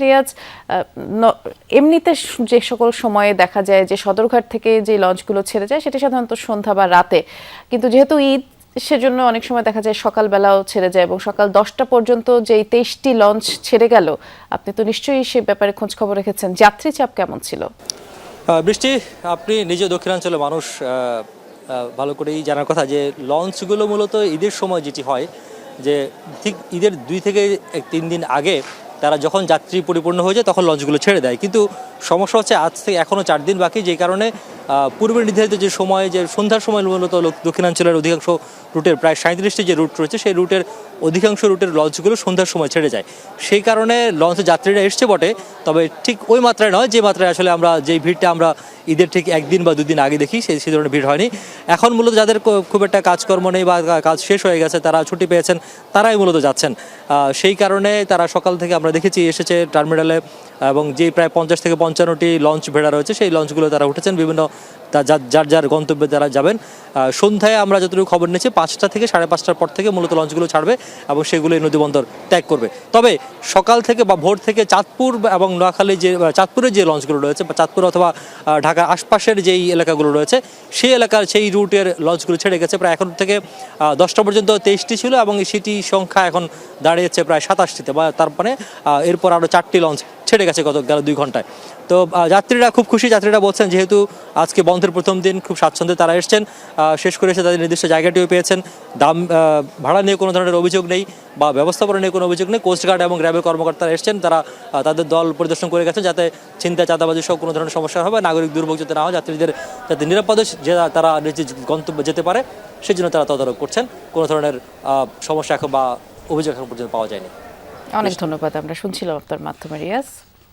রিয়াজ, এমনিতে যে সকল সময়ে দেখা যায় যে সদরঘাট থেকে যে লঞ্চগুলো ছেড়ে যায় সেটা সাধারণত সন্ধ্যা বা রাতে, কিন্তু যেহেতু ঈদ সেজন্য অনেক সময় দেখা যায় সকালবেলাও ছেড়ে যায় এবং সকাল 10টা পর্যন্ত যেই 23টি লঞ্চ ছেড়ে গেল, আপনি তো নিশ্চয়ই সে ব্যাপারে খোঁজ খবর রেখেছেন, যাত্রী চাপ কেমন ছিল? বৃষ্টি, আপনি নিজে দক্ষিণাঞ্চলের মানুষ, ভালো করেই জানার কথা যে লঞ্চগুলো মূলত ঈদের সময় যেটি হয় যে ঠিক ঈদের 2 থেকে 3 দিন আগে তারা যখন যাত্রী পরিপূর্ণ হয়ে যায় তখন লঞ্চগুলো ছেড়ে দেয়। কিন্তু সমস্যা হচ্ছে আজ থেকে এখনও 4 দিন বাকি, যে কারণে পূর্বে নির্ধারিত যে সময়, যে সন্ধ্যার সময় মূলত দক্ষিণাঞ্চলের অধিকাংশ রুটের প্রায় 37টি যে রুট রয়েছে সেই রুটের অধিকাংশ রুটের লঞ্চগুলো সন্ধ্যার সময় ছেড়ে যায়। সেই কারণে লঞ্চে যাত্রীরা এসছে বটে, তবে ঠিক ওই মাত্রায় নয় যে মাত্রায় আসলে আমরা যেই ভিড়টা আমরা ঈদের ঠিক 1 দিন বা 2 দিন আগে দেখি সেই ধরনের ভিড় হয়নি। এখন মূলত যাদের খুব একটা কাজকর্ম নেই বা কাজ শেষ হয়ে গেছে, তারা ছুটি পেয়েছেন, তারাই মূলত যাচ্ছেন। সেই কারণে তারা সকাল থেকে আমরা দেখেছি এসেছে টার্মিনালে, এবং যে প্রায় 50 থেকে 55টি লঞ্চ ভেড়া রয়েছে সেই লঞ্চগুলো তারা উঠেছেন, বিভিন্ন যার যার গন্তব্যে তারা যাবেন। সন্ধ্যায় আমরা যতটুকু খবর নিয়েছি 5টা থেকে 5:30টার পর থেকে মূলত লঞ্চগুলো ছাড়বে এবং সেগুলো এই নদীবন্দর ত্যাগ করবে। তবে সকাল থেকে বা ভোর থেকে চাঁদপুর এবং নোয়াখালী যে চাঁদপুরের যে লঞ্চগুলো রয়েছে বা চাঁদপুর অথবা ঢাকার আশপাশের যেই এলাকাগুলো রয়েছে সেই এলাকার সেই রুটের লঞ্চগুলো ছেড়ে গেছে। প্রায় এখন থেকে 10টা পর্যন্ত 23টি ছিল এবং সেটি সংখ্যা এখন দাঁড়িয়েছে প্রায় 27টিতে, বা তার মানে এরপর আরও 4টি লঞ্চ ছেড়ে গেছে গেল 2 ঘন্টায়। তো যাত্রীরা খুব খুশি। যাত্রীরা বলছেন যেহেতু আজকে বন্ধের প্রথম দিন, খুব স্বাচ্ছন্দ্যে তারা এসছেন, শেষ করে এসে তাদের নির্দিষ্ট জায়গাটিও পেয়েছেন। দাম ভাড়া নিয়ে কোনো ধরনের অভিযোগ নেই বা ব্যবস্থাপনা নিয়ে কোনো অভিযোগ নেই। কোস্টগার্ড এবং র্যাবের কর্মকর্তারা এসছেন, তারা তাদের দল পরিদর্শন করে গেছেন যাতে চিন্তা চাঁদাবাজি সহ কোনো ধরনের সমস্যা হবে, নাগরিক দুর্ভোগ যাতে না হয়, যাত্রীদের যাতে নিরাপদে তারা নিজ গন্তব্যে যেতে পারে সেই জন্য তারা তদারক করছেন। কোনো ধরনের সমস্যা এখন বা অভিযোগ এখন পর্যন্ত পাওয়া যায়নি। অনেক ধন্যবাদ, আমরা শুনছিলাম আপনার মাধ্যমে রিয়াজ।